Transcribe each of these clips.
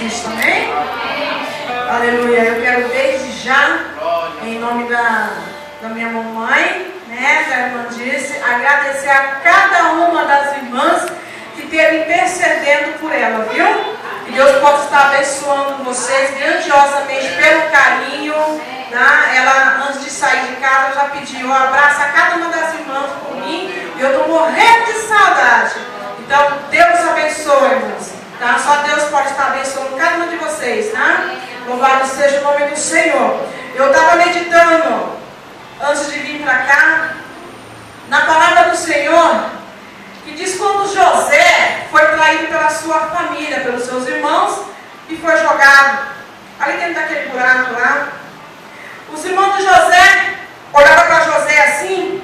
Cristo, amém? Aleluia. Eu quero desde já, em nome da minha mamãe, né, que a irmã disse, agradecer a cada uma das irmãs que esteve intercedendo por ela, viu? Que Deus possa estar abençoando vocês grandiosamente pelo carinho, né? Ela, antes de sair de casa, já pediu um abraço a cada uma das irmãs por mim, e eu estou morrendo de saudade. Então, Deus abençoe, irmãos. Tá? Só Deus pode estar abençoando cada um de vocês, né? Louvado seja o nome do Senhor. Eu estava meditando, antes de vir para cá, na palavra do Senhor, que diz quando José foi traído pela sua família, pelos seus irmãos, e foi jogado ali dentro daquele buraco lá. Os irmãos de José olhavam para José assim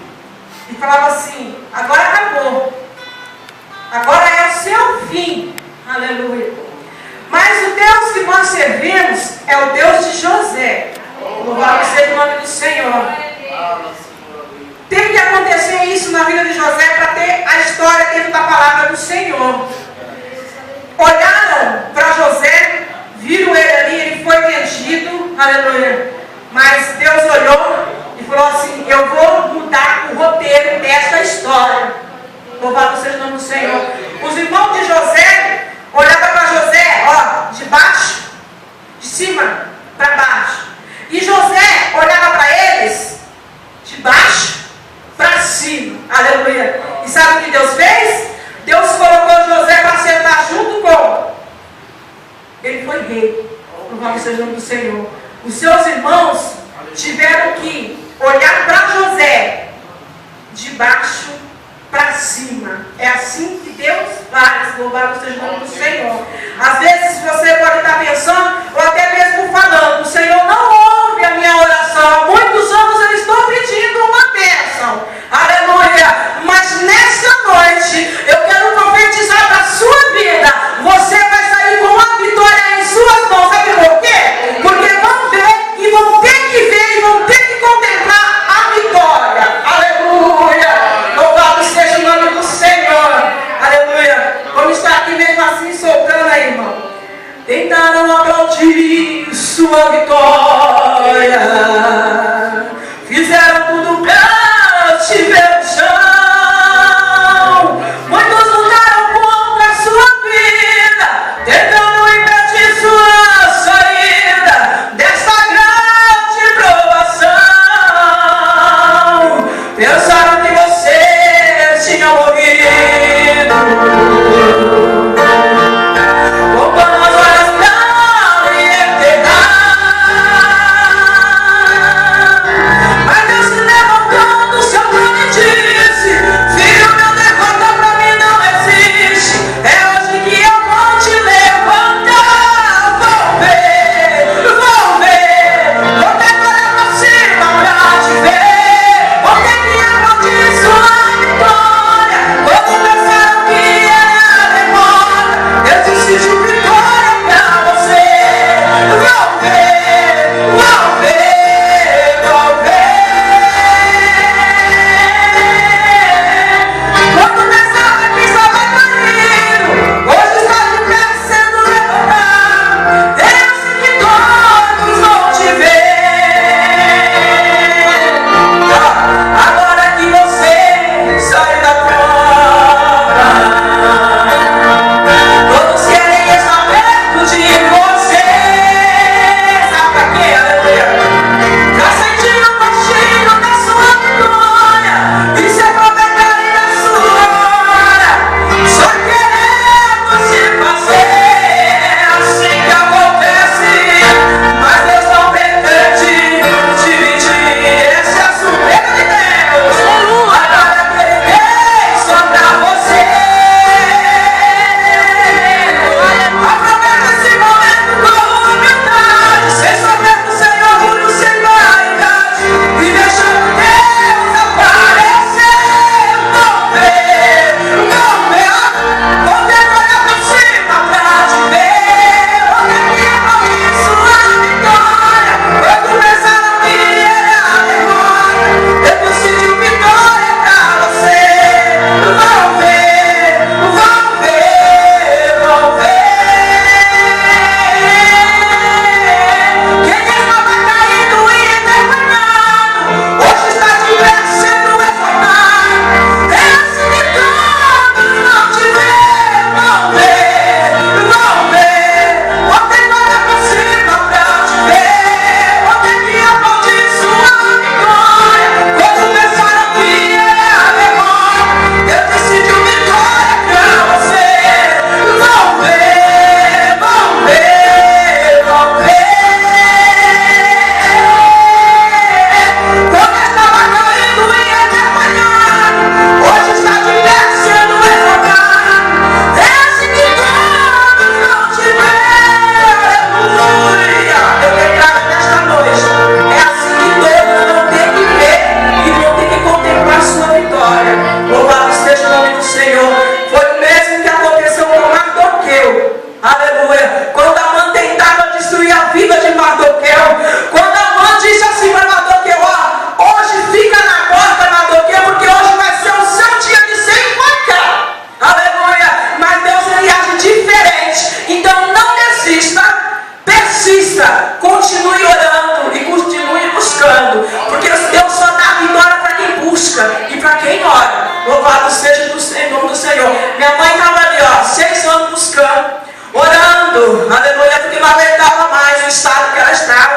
e falavam assim: agora acabou, agora é o seu fim, aleluia. Mas o Deus que nós servimos é o Deus de José. Louvado seja o nome do Senhor. Tem que acontecer isso na vida de José para ter a história dentro da palavra do Senhor. Olharam para José, viram ele ali, ele foi vendido, aleluia. Mas Deus olhou e falou assim: eu vou mudar o roteiro desta história. Louvado seja o nome do Senhor. Os irmãos de José olhavam para José, ó, de baixo, de cima para baixo. E José olhava para eles de baixo para cima, aleluia. E sabe o que Deus fez? Deus colocou José para sentar junto com ele. Foi rei. Louvado seja o nome do Senhor. Os seus irmãos tiveram que olhar para José de baixo para cima. É assim que Deus faz. Louvado seja o nome do Senhor. Às vezes você pode estar pensando, ou até mesmo falando: o Senhor não ouve a minha oração. Há muitos anos eu estou pedindo uma bênção, aleluia. Mas nessa noite eu quero profetizar para a sua vida: você vai sair com uma vitória em suas mãos. Sabe por quê? Porque vão ver e vão ter que ver e vão ter que contemplar a vitória, aleluia. Louvado seja o nome do Senhor, aleluia. Vamos estar aqui mesmo assim soltando aí, irmão. Tentaram aplaudir sua vitória, fizeram tudo pra te ver no chão. Muitos lutaram contra a sua vida, tentando impedir sua saída desta grande provação. Pensaram que você tinha morrido, contando as horas pra me enterrar.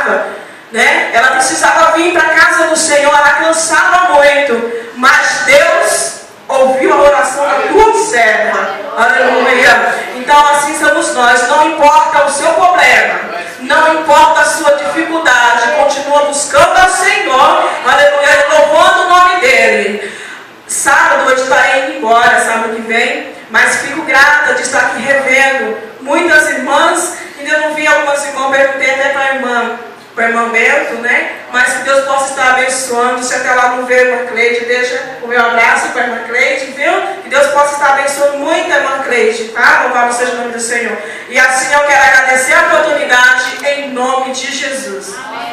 precisava, né? Ela precisava vir para a casa do Senhor, ela cansava muito, mas Deus ouviu a oração da tua serva. Aleluia. Então assim somos nós. Não importa o seu problema, não importa a sua dificuldade, continua buscando ao Senhor, aleluia, louvando o nome dele. Sábado eu estarei indo embora, sábado que vem, mas fico grata de estar aqui revendo muitas irmãs. Ainda não vi algumas irmãs, perguntei até para a irmã Bento, né? Mas que Deus possa estar abençoando. Se até lá não vê a irmã Cleide, deixa o meu abraço para a irmã Cleide, viu? Que Deus possa estar abençoando muito a irmã Cleide, tá? Louvado seja o nome do Senhor. E assim eu quero agradecer a oportunidade em nome de Jesus. Amém.